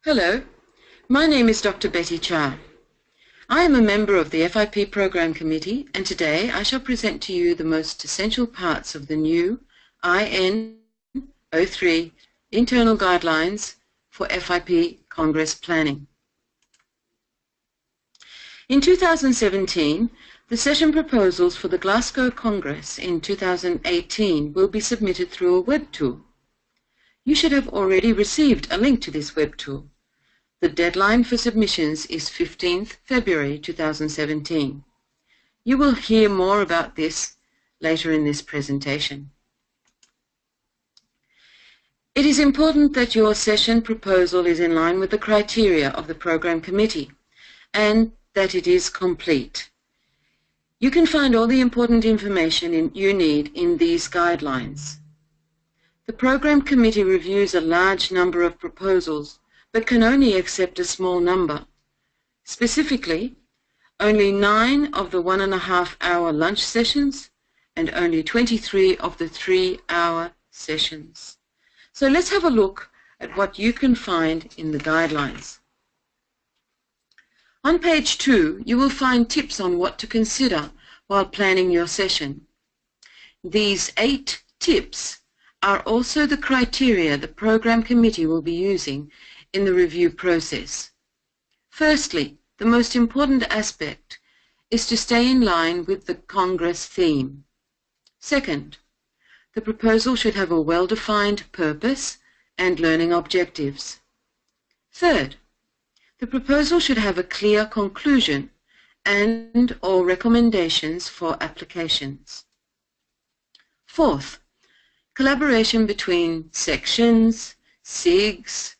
Hello, my name is Dr. Betty Cha. I am a member of the FIP Program Committee, and today I shall present to you the most essential parts of the new IN 03 Internal Guidelines for FIP Congress Planning. In 2017, the session proposals for the Glasgow Congress in 2018 will be submitted through a web tool. You should have already received a link to this web tool. The deadline for submissions is 15th February 2017. You will hear more about this later in this presentation. It is important that your session proposal is in line with the criteria of the Program Committee and that it is complete. You can find all the important information you need in these guidelines. The Program Committee reviews a large number of proposals but can only accept a small number. Specifically, only 9 of the 1.5-hour lunch sessions and only 23 of the 3-hour sessions. So let's have a look at what you can find in the guidelines. On page 2, you will find tips on what to consider while planning your session. These 8 tips are also the criteria the Program Committee will be using in the review process. Firstly, the most important aspect is to stay in line with the Congress theme. Second, the proposal should have a well-defined purpose and learning objectives. Third, the proposal should have a clear conclusion and/or recommendations for applications. Fourth, collaboration between sections, SIGs,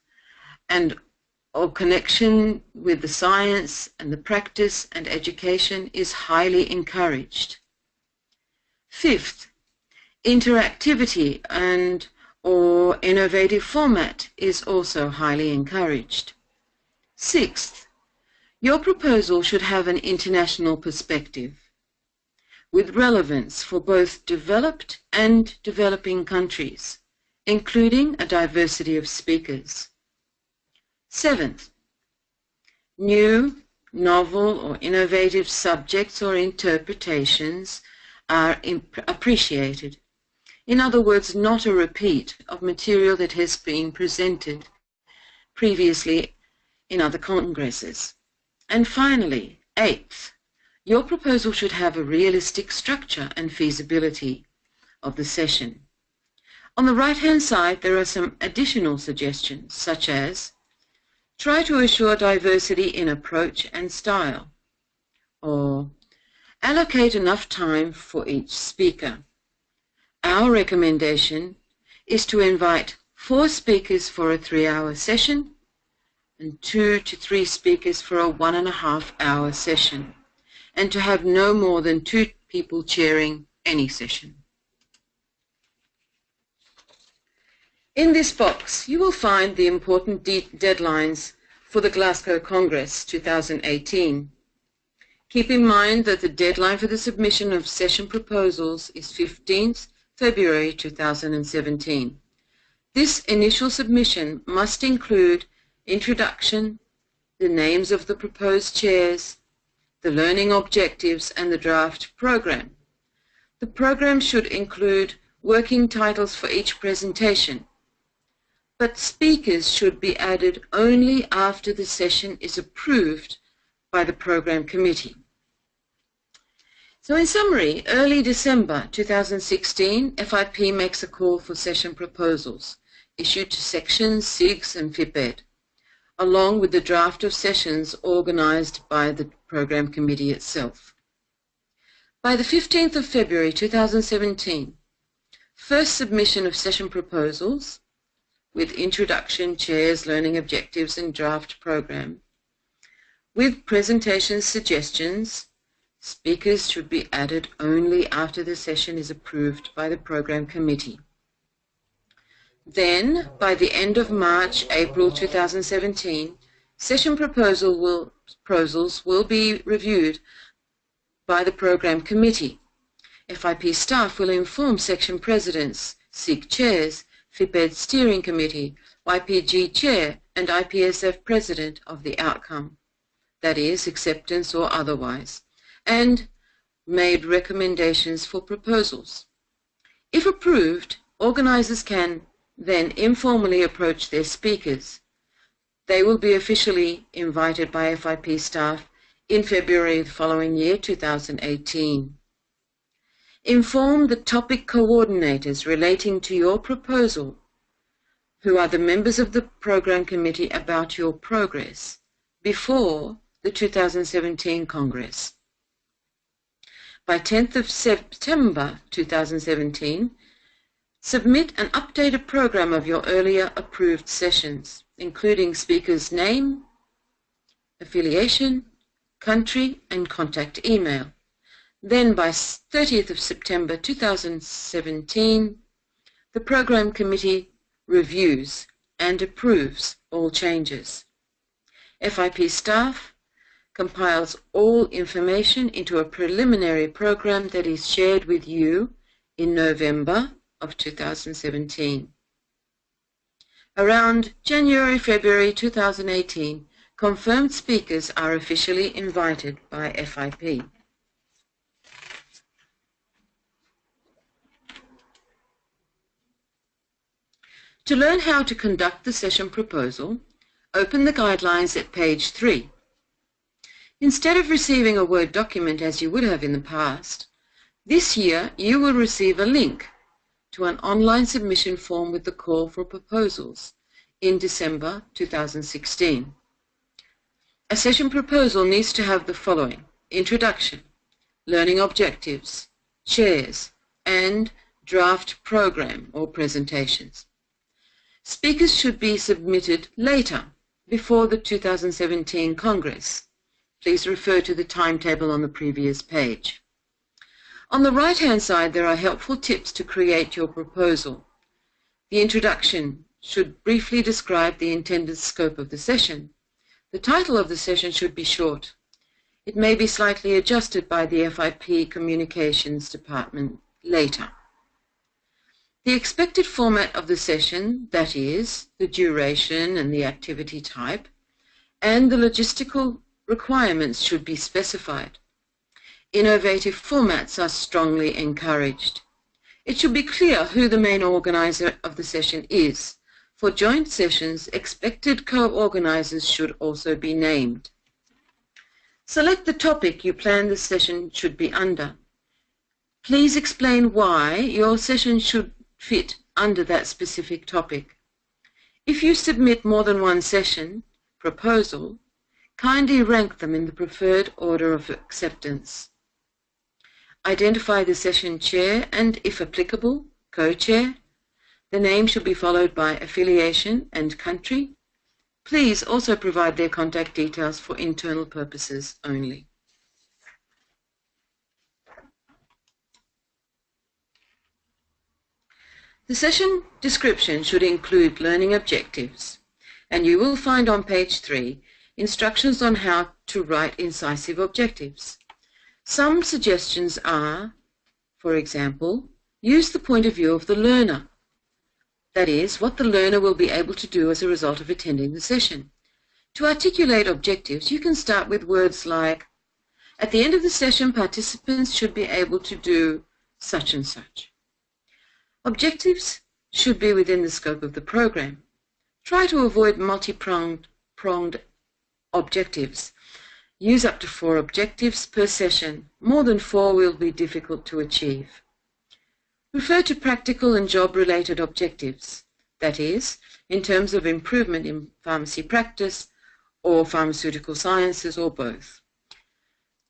or connection with the science and the practice and education is highly encouraged. Fifth, interactivity and/or innovative format is also highly encouraged. Sixth, your proposal should have an international perspective with relevance for both developed and developing countries, including a diversity of speakers. Seventh, new, novel, or innovative subjects or interpretations are appreciated. In other words, not a repeat of material that has been presented previously in other congresses. And finally, eighth, your proposal should have a realistic structure and feasibility of the session. On the right-hand side, there are some additional suggestions, such as try to assure diversity in approach and style, or allocate enough time for each speaker. Our recommendation is to invite 4 speakers for a 3-hour session and 2 to 3 speakers for a 1.5-hour session, and to have no more than 2 people chairing any session. In this box, you will find the important deadlines for the Glasgow Congress 2018. Keep in mind that the deadline for the submission of session proposals is 15th February 2017. This initial submission must include introduction, the names of the proposed chairs, the learning objectives, and the draft program. The program should include working titles for each presentation, but speakers should be added only after the session is approved by the Program Committee. So in summary, early December 2016, FIP makes a call for session proposals issued to sections, SIGs, and FIP-Ed, along with the draft of sessions organized by the Program Committee itself. By the 15th of February 2017, first submission of session proposals with introduction, chairs, learning objectives, and draft program. With presentation suggestions, speakers should be added only after the session is approved by the Program Committee. Then, by the end of March, April 2017, session proposals will be reviewed by the Program Committee. FIP staff will inform section presidents, SIG chairs, FIP-Ed Steering Committee, YPG Chair, and IPSF President of the outcome, that is, acceptance or otherwise, and made recommendations for proposals. If approved, organizers can then informally approach their speakers. They will be officially invited by FIP staff in February the following year, 2018. Inform the topic coordinators relating to your proposal, who are the members of the Program Committee, about your progress before the 2017 Congress. By 10th of September 2017, submit an updated program of your earlier approved sessions, including speaker's name, affiliation, country, and contact email. Then by 30th of September 2017, the Program Committee reviews and approves all changes. FIP staff compiles all information into a preliminary program that is shared with you in November of 2017. Around January-February 2018, confirmed speakers are officially invited by FIP. To learn how to conduct the session proposal, open the guidelines at page 3. Instead of receiving a Word document as you would have in the past, this year you will receive a link to an online submission form with the call for proposals in December 2016. A session proposal needs to have the following: introduction, learning objectives, chairs, and draft program or presentations. Speakers should be submitted later, before the 2017 Congress. Please refer to the timetable on the previous page. On the right-hand side, there are helpful tips to create your proposal. The introduction should briefly describe the intended scope of the session. The title of the session should be short. It may be slightly adjusted by the FIP Communications Department later. The expected format of the session, that is, the duration and the activity type, and the logistical requirements should be specified. Innovative formats are strongly encouraged. It should be clear who the main organizer of the session is. For joint sessions, expected co-organizers should also be named. Select the topic you plan the session should be under. Please explain why your session should fit under that specific topic. If you submit more than one session proposal, kindly rank them in the preferred order of acceptance. Identify the session chair and, if applicable, co-chair. The name should be followed by affiliation and country. Please also provide their contact details for internal purposes only. The session description should include learning objectives, and you will find on page 3 instructions on how to write incisive objectives. Some suggestions are, for example, use the point of view of the learner. That is, what the learner will be able to do as a result of attending the session. To articulate objectives, you can start with words like, at the end of the session, participants should be able to do such and such. Objectives should be within the scope of the program. Try to avoid multi-pronged objectives. Use up to 4 objectives per session. More than 4 will be difficult to achieve. Refer to practical and job-related objectives, that is, in terms of improvement in pharmacy practice or pharmaceutical sciences or both.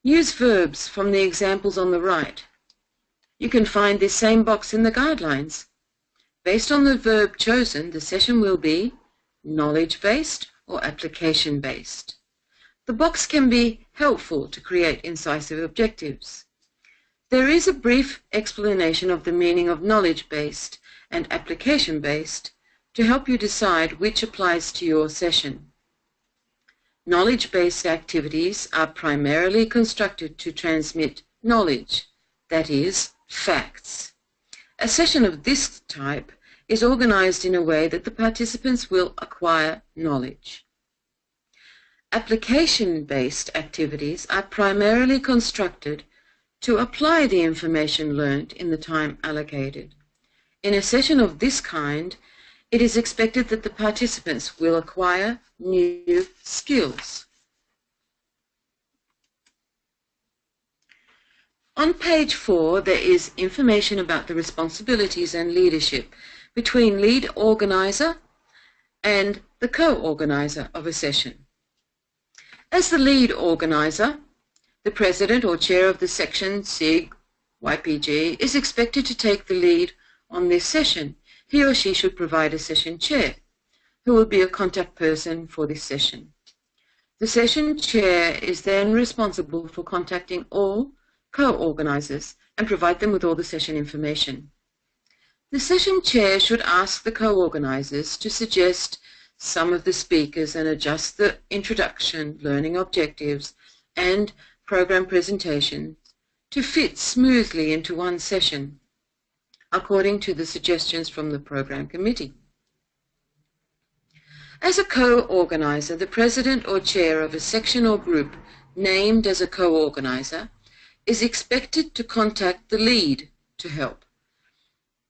Use verbs from the examples on the right. You can find this same box in the guidelines. Based on the verb chosen, the session will be knowledge-based or application-based. The box can be helpful to create incisive objectives. There is a brief explanation of the meaning of knowledge-based and application-based to help you decide which applies to your session. Knowledge-based activities are primarily constructed to transmit knowledge, that is, facts. A session of this type is organized in a way that the participants will acquire knowledge. Application-based activities are primarily constructed to apply the information learned in the time allocated. In a session of this kind, it is expected that the participants will acquire new skills. On page 4, there is information about the responsibilities and leadership between lead organizer and the co-organizer of a session. As the lead organizer, the president or chair of the section, SIG, YPG, is expected to take the lead on this session. He or she should provide a session chair, who will be a contact person for this session. The session chair is then responsible for contacting all co-organizers and provide them with all the session information. The session chair should ask the co-organizers to suggest some of the speakers and adjust the introduction, learning objectives, and program presentations to fit smoothly into one session, according to the suggestions from the program committee. As a co-organizer, the president or chair of a section or group named as a co-organizer is expected to contact the lead to help.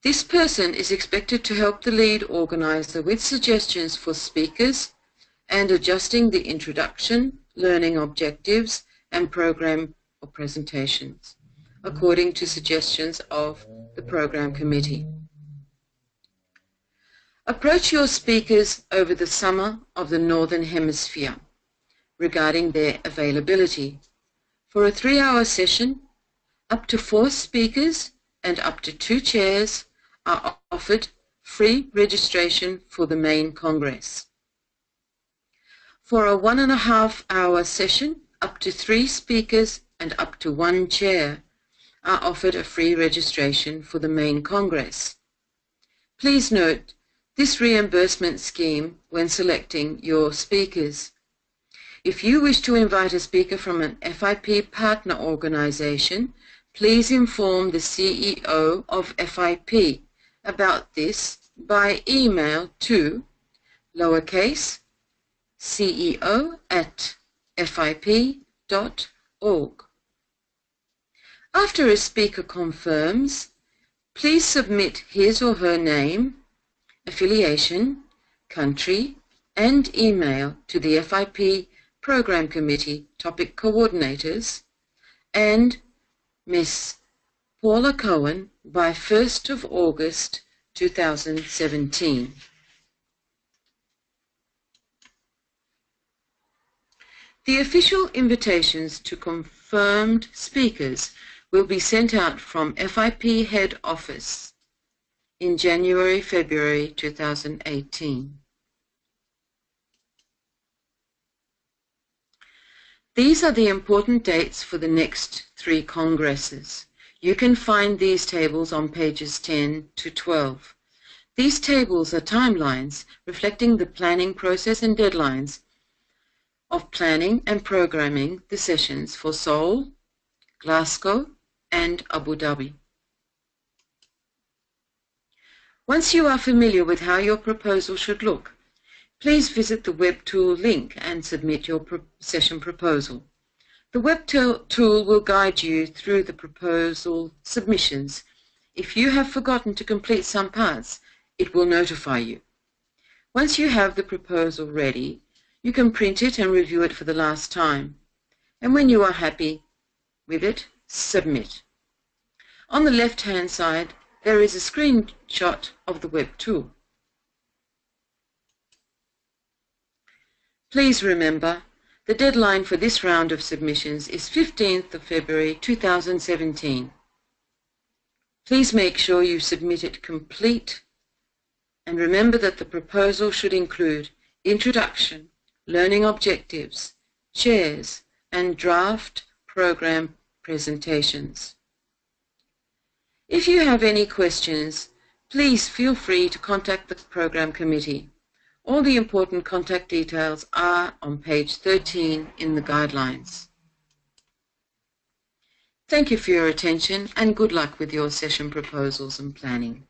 This person is expected to help the lead organizer with suggestions for speakers and adjusting the introduction, learning objectives, and program or presentations, according to suggestions of the program committee. Approach your speakers over the summer of the Northern Hemisphere regarding their availability. For a 3-hour session, up to 4 speakers and up to 2 chairs are offered free registration for the main Congress. For a 1.5-hour session, up to 3 speakers and up to 1 chair are offered a free registration for the main Congress. Please note this reimbursement scheme when selecting your speakers. If you wish to invite a speaker from an FIP partner organization, please inform the CEO of FIP about this by email to ceo@fip.org. After a speaker confirms, please submit his or her name, affiliation, country, and email to the FIP Program Committee Topic Coordinators and Ms. Paula Cohen by 1st of August 2017. The official invitations to confirmed speakers will be sent out from FIP Head Office in January-February 2018. These are the important dates for the next 3 congresses. You can find these tables on pages 10 to 12. These tables are timelines reflecting the planning process and deadlines of planning and programming the sessions for Seoul, Glasgow, and Abu Dhabi. Once you are familiar with how your proposal should look, please visit the web tool link and submit your session proposal. The web tool will guide you through the proposal submissions. If you have forgotten to complete some parts, it will notify you. Once you have the proposal ready, you can print it and review it for the last time. And when you are happy with it, submit. On the left-hand side, there is a screenshot of the web tool. Please remember, the deadline for this round of submissions is 15th of February 2017. Please make sure you submit it complete, and remember that the proposal should include introduction, learning objectives, chairs, and draft program presentations. If you have any questions, please feel free to contact the program committee. All the important contact details are on page 13 in the guidelines. Thank you for your attention and good luck with your session proposals and planning.